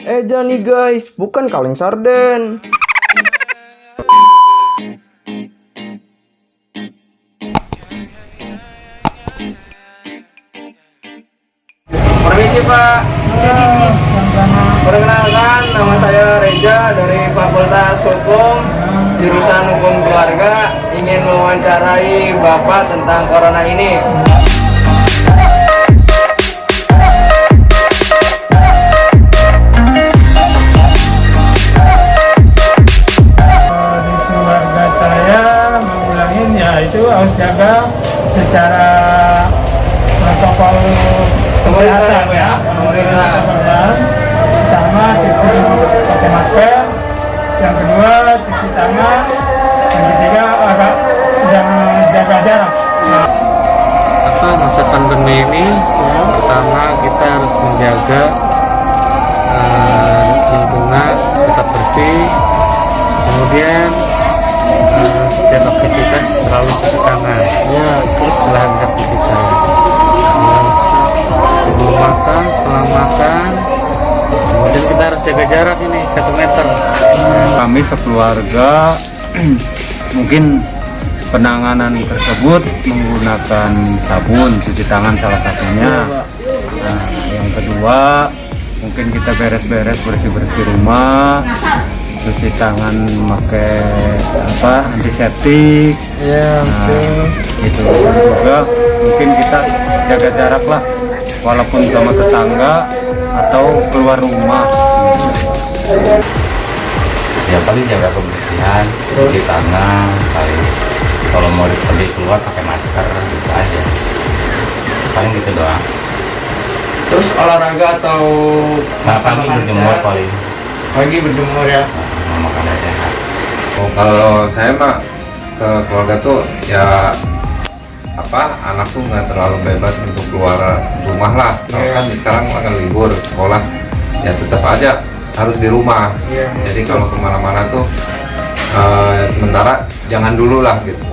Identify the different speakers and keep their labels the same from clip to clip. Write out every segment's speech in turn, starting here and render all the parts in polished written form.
Speaker 1: Jangan nih guys, bukan kaleng sarden.
Speaker 2: Permisi Pak. Perkenalkan, nama saya Reza dari Fakultas Hukum, jurusan Hukum Keluarga. Ingin mewawancarai Bapak tentang corona ini.
Speaker 3: Di keluarga saya mengulangin ya itu harus jaga secara protokol kesehatan ya.
Speaker 2: Pemerintah.
Speaker 3: Pertama pakai masker, yang kedua cuci tangan, yang ketiga agak jangan jaga jarak.
Speaker 4: Masa pandemi ini pertama kita harus menjaga lingkungan tetap bersih, kemudian setiap aktivitas selalu cuci tangan ya, terus setelah habis aktivitas sebelum makan, setelah makan, kemudian kita harus jaga jarak ini 1 meter.
Speaker 5: Kami sekeluarga mungkin penanganan tersebut menggunakan sabun cuci tangan salah satunya. Nah, yang kedua mungkin kita beres-beres bersih-bersih rumah, cuci tangan pakai antiseptik. Itu juga mungkin kita jaga jarak lah, walaupun sama tetangga atau keluar rumah.
Speaker 6: Ya paling jaga kebersihan, cuci tangan, paling kalau mau pergi keluar pakai masker gitu aja, paling gitu doang.
Speaker 2: Terus olahraga atau
Speaker 6: Pagi berjemur paling.
Speaker 2: Pagi berjemur ya.
Speaker 6: Makanan sehat.
Speaker 7: Oh, kalau saya mah ke keluarga tuh ya anak tuh nggak terlalu bebas untuk keluar rumah lah. Kalau kan sekarang akan libur sekolah, ya tetap aja harus di rumah. Jadi kalau kemana-mana tuh sementara jangan dulu lah gitu.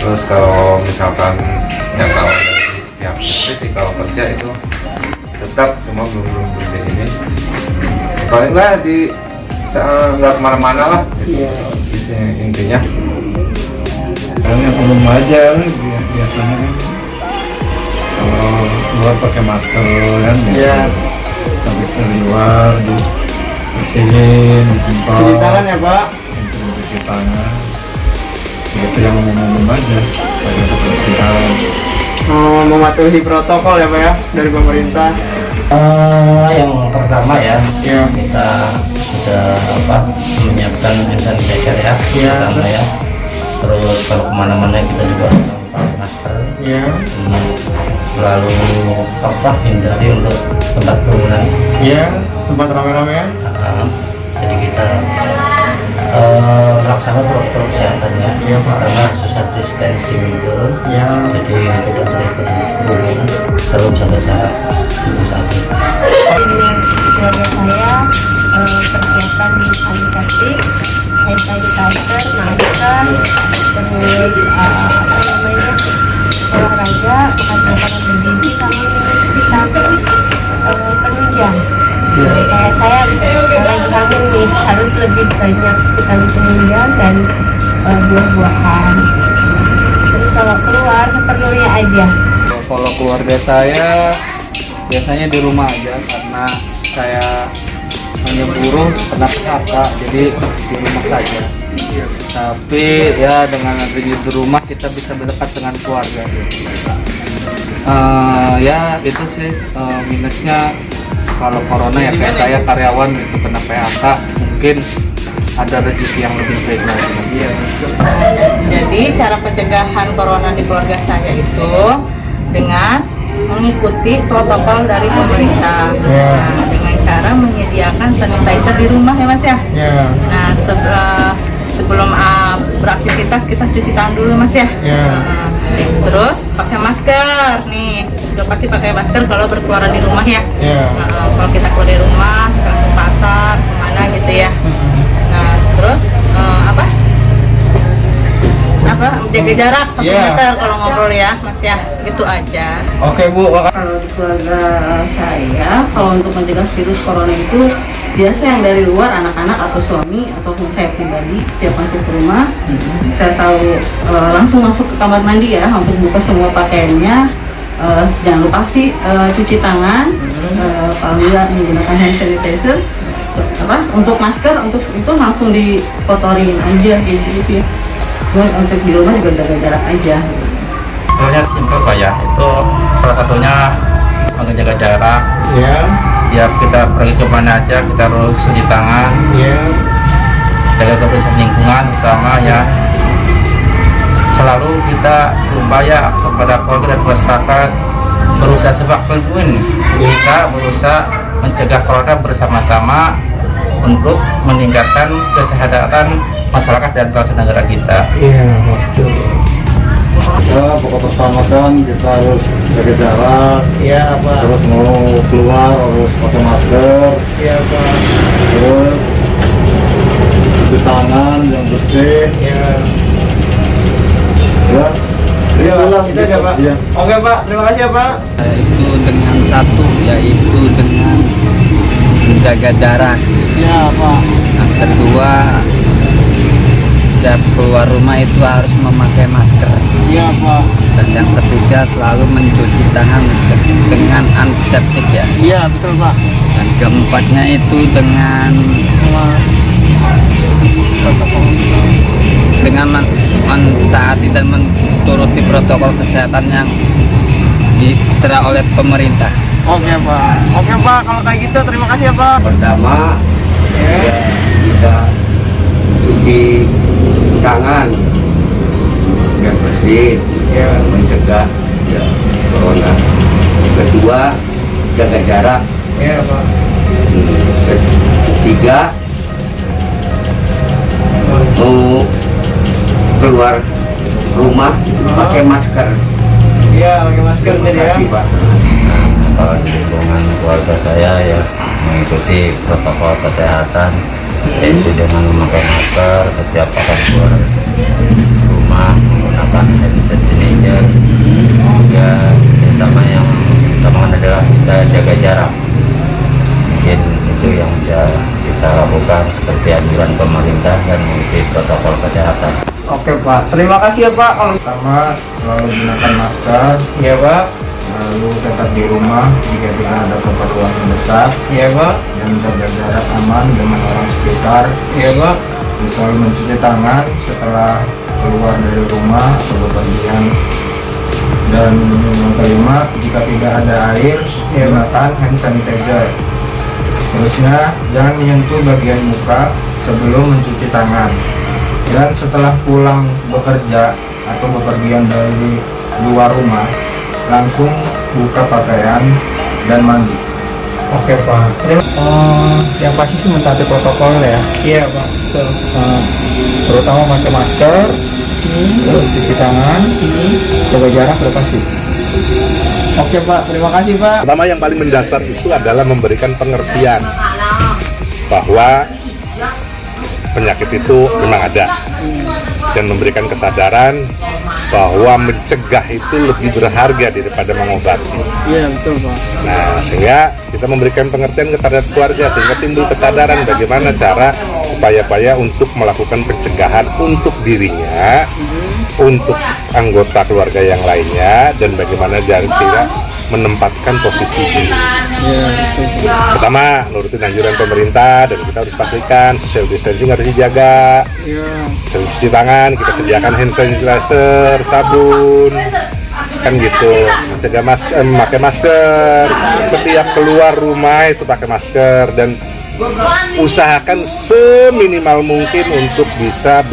Speaker 7: Terus kalau misalkan ya kalau yang kalau kerja itu tetap cuma belum ini. Paling lah di nggak kemana-mana lah gitu. Intinya
Speaker 3: Yang umum aja biasanya kan kalau keluar pakai masker kan habis dari luar dibersihin, disimpan,
Speaker 2: Cuci tangan ya Pak.
Speaker 3: cuci tangan itu yang umum aja pada kebersihan.
Speaker 2: Mematuhi protokol ya Pak ya dari pemerintah.
Speaker 6: Yang pertama ya, kita sudah menyiapkan hand sanitizer ya, pertama ya. Terus kalau kemana-mana kita juga pakai masker. Lalu hindari untuk tempat kerumunan.
Speaker 2: Tempat rame-rame ya.
Speaker 6: Jadi kita laksanakan protokol kesehatannya. Pertama social distancing itu. Jadi tidak boleh berkerumun, selalu jaga jarak itu saja.
Speaker 8: Keluarga saya persiapan antiseptik, hand sanitizer, masker, terus olahraga, makan makanan bergizi, sama vitamin penunjang. Kayak saya lagi hamil nih, harus lebih banyak vitamin penunjang dan buah-buahan. Terus kalau keluar seperlunya aja.
Speaker 2: Kalau keluarga saya biasanya di rumah aja karena saya hanya buruh kena PHK, jadi di rumah saja. Tapi ya dengan adanya di rumah kita bisa berdekat dengan keluarga. Ya itu sih minusnya kalau corona ya, kayak saya karyawan itu kena PHK, mungkin ada rezeki yang lebih baik lagi.
Speaker 9: Jadi cara pencegahan corona di keluarga saya itu dengan mengikuti protokol dari pemerintah. Nah, dengan cara menyediakan sanitizer di rumah ya Mas ya. Nah, sebelum beraktivitas kita cuci tangan dulu Mas ya. Terus pakai masker nih, udah pasti pakai masker kalau berkeluaran di rumah ya. Kalau kita keluar dari rumah, misalnya ke pasar, kemana gitu ya. Nah, terus jaga jarak 1 meter kalau ngobrol ya Mas ya. Itu aja.
Speaker 2: Oke Bu,
Speaker 9: Kalau di keluarga saya, kalau untuk mencegah virus corona itu biasa yang dari luar, anak-anak atau suami ataupun saya pribadi setiap masuk ke rumah, saya selalu langsung masuk ke kamar mandi ya untuk buka semua pakaiannya. Jangan lupa sih cuci tangan, apabila menggunakan hand sanitizer. Untuk masker, untuk itu langsung dikotorin aja gitu sih. Untuk di rumah juga jaga jarak aja.
Speaker 6: Sebenarnya simpel Pak ya, itu salah satunya menjaga jarak. Ya kita pergi kemana aja kita harus cuci tangan. Jaga kebersihan lingkungan utama ya. Selalu kita berupaya kepada keluarga dan masyarakat berusaha sebakul pun kita berusaha mencegah corona bersama-sama untuk meningkatkan kesehatan masyarakat dan bangsa negara kita.
Speaker 3: Ya, pokok pertama kan kita harus jaga jarak. Terus mau keluar harus pakai masker. Terus cuci tangan yang bersih.
Speaker 2: itu aja Pak. Oke Pak, terima kasih ya Pak.
Speaker 4: Itu dengan satu, yaitu dengan menjaga jarak.
Speaker 2: Pak.
Speaker 4: Yang kedua, setiap keluar rumah itu harus memakai masker.
Speaker 2: Pak.
Speaker 4: Dan yang ketiga, selalu mencuci tangan dengan antiseptik ya.
Speaker 2: Betul Pak.
Speaker 4: Dan keempatnya itu dengan mentaati dan menuruti protokol kesehatan yang diterapkan oleh pemerintah.
Speaker 2: Oke Pak, kalau kayak gitu terima kasih ya Pak.
Speaker 10: Pertama, kita cuci tangan biar bersih, mencegah corona. Kedua, jaga jarak.
Speaker 2: Pak.
Speaker 10: Ketiga, mau keluar rumah pakai masker.
Speaker 2: Pakai masker jadi ya.
Speaker 10: Terima kasih Pak.
Speaker 6: Kalau di lingkungan keluarga saya ya mengikuti protokol kesehatan, yaitu dengan memakai masker setiap akan keluar rumah, menggunakan hand sanitizer. Ya, terutama yang utama adalah kita jaga jarak. Mungkin itu yang bisa kita lakukan seperti anjuran pemerintah dan mengikuti protokol kesehatan.
Speaker 2: Oke Pak, terima kasih ya Pak.
Speaker 3: Pertama, selalu gunakan masker.
Speaker 2: Pak.
Speaker 3: Lalu tetap di rumah jika tidak ada keperluan mendesak.
Speaker 2: Pak.
Speaker 3: Dan jaga jarak aman dengan orang sekitar.
Speaker 2: Pak.
Speaker 3: Selalu mencuci tangan setelah keluar dari rumah atau bepergian. Dan yang kelima, jika tidak ada air, gunakan hand sanitizer. Terusnya, jangan menyentuh bagian muka sebelum mencuci tangan. Dan setelah pulang bekerja atau bepergian dari luar rumah, langsung buka pakaian dan mandi.
Speaker 2: Oke Pak. Yang pasti sih mentaati protokol ya. Pak. Betul. Terutama pakai masker, terus cuci tangan, jaga jarak udah pasti. Oke Pak, terima kasih Pak.
Speaker 11: Pertama yang paling mendasar itu adalah memberikan pengertian bahwa penyakit itu memang ada dan memberikan kesadaran bahwa mencegah itu lebih berharga daripada mengobati.
Speaker 2: Betul Pak.
Speaker 11: Nah, sehingga kita memberikan pengertian kepada keluarga sehingga timbul kesadaran bagaimana cara upaya-upaya untuk melakukan pencegahan untuk dirinya, untuk anggota keluarga yang lainnya, dan bagaimana cara menempatkan posisi diri. Pertama, nurutin anjuran pemerintah dan kita harus pastikan social distancing harus dijaga. Cuci tangan, kita sediakan hand sanitizer, sabun, kan gitu. Mencegah memakai masker. Setiap keluar rumah itu pakai masker dan usahakan seminimal mungkin untuk bisa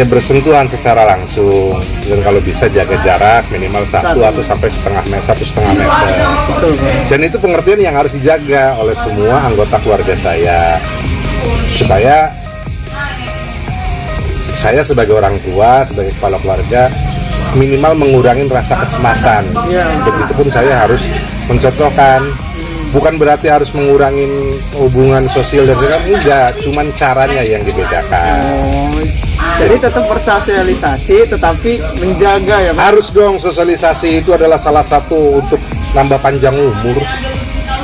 Speaker 11: bersentuhan secara langsung, dan kalau bisa jaga jarak minimal 1 atau sampai 1,5 meter. Dan itu pengertian yang harus dijaga oleh semua anggota keluarga saya, supaya saya sebagai orang tua, sebagai kepala keluarga minimal mengurangi rasa kecemasan. Begitupun saya harus mencontohkan, bukan berarti harus mengurangi hubungan sosial dan enggak, cuman caranya yang dibedakan.
Speaker 2: Jadi tetap bersosialisasi tetapi menjaga ya Pak.
Speaker 11: Harus dong, sosialisasi itu adalah salah satu untuk nambah panjang umur.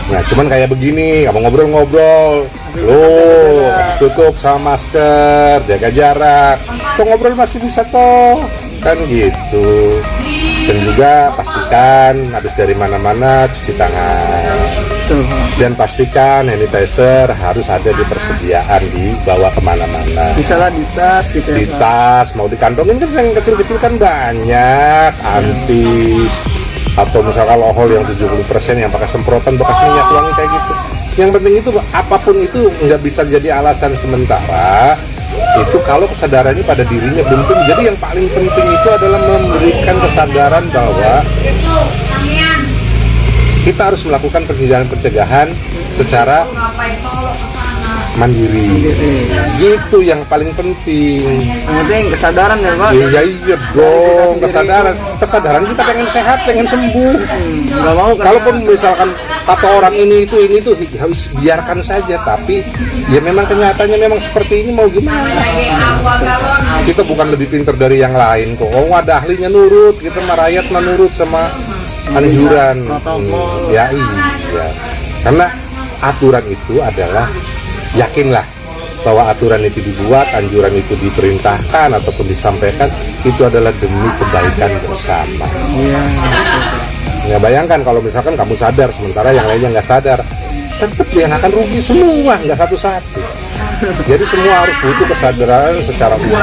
Speaker 11: Nah, cuman kayak begini, kamu ngobrol-ngobrol, lo tutup sama masker, jaga jarak. Tuh ngobrol masih bisa toh, kan gitu. Dan juga pastikan habis dari mana-mana cuci tangan. Dan pastikan sanitizer harus ada di persediaan, dibawa kemana-mana.
Speaker 2: Misalnya di tas gitu
Speaker 11: Di
Speaker 2: ya Pak.
Speaker 11: tas, mau dikantongin kan yang kecil-kecil kan banyak, antis atau misalkan alkohol yang 70% yang pakai semprotan bekas minyak wangi kayak gitu. Yang penting itu apapun itu nggak bisa jadi alasan sementara. Itu kalau kesadarannya pada dirinya belum tumbuh. Jadi yang paling penting itu adalah memberikan kesadaran bahwa kita harus melakukan pencegahan secara mandiri. Gitu yang paling penting.
Speaker 2: Yang penting kesadaran ya Pak.
Speaker 11: Iya dong, kesadaran kita pengen sehat, pengen sembuh.
Speaker 2: Nggak mau kan.
Speaker 11: Kalaupun misalkan kata orang ini itu harus biarkan saja, tapi ya memang kenyataannya memang seperti ini, mau gimana? Kita bukan lebih pintar dari yang lain kok. Oh, ada ahlinya nurut, kita rakyat menurut sama anjuran. Ya iya. Karena aturan itu adalah, yakinlah bahwa aturan itu dibuat, anjuran itu diperintahkan ataupun disampaikan, itu adalah demi kebaikan bersama. Ya bayangkan kalau misalkan kamu sadar sementara yang lainnya nggak sadar, tetap yang akan rugi semua, nggak satu-satu. Jadi semua harus butuh kesadaran secara umum.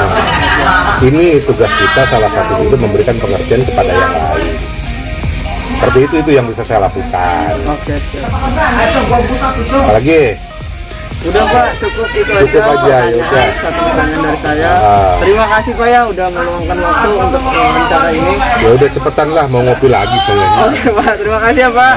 Speaker 11: Ini tugas kita, salah satu itu memberikan pengertian kepada yang lain. Seperti itu yang bisa saya lakukan.
Speaker 2: Oke.
Speaker 11: Apalagi?
Speaker 2: Udah Pak, cukup itu
Speaker 11: Cukup aja, ya udah.
Speaker 2: Satu pertanyaan dari saya. Terima kasih Pak ya udah meluangkan waktu untuk wawancara ini.
Speaker 11: Ya udah cepetan lah, mau ngopi lagi saya.
Speaker 2: Oke Pak, terima kasih ya Pak.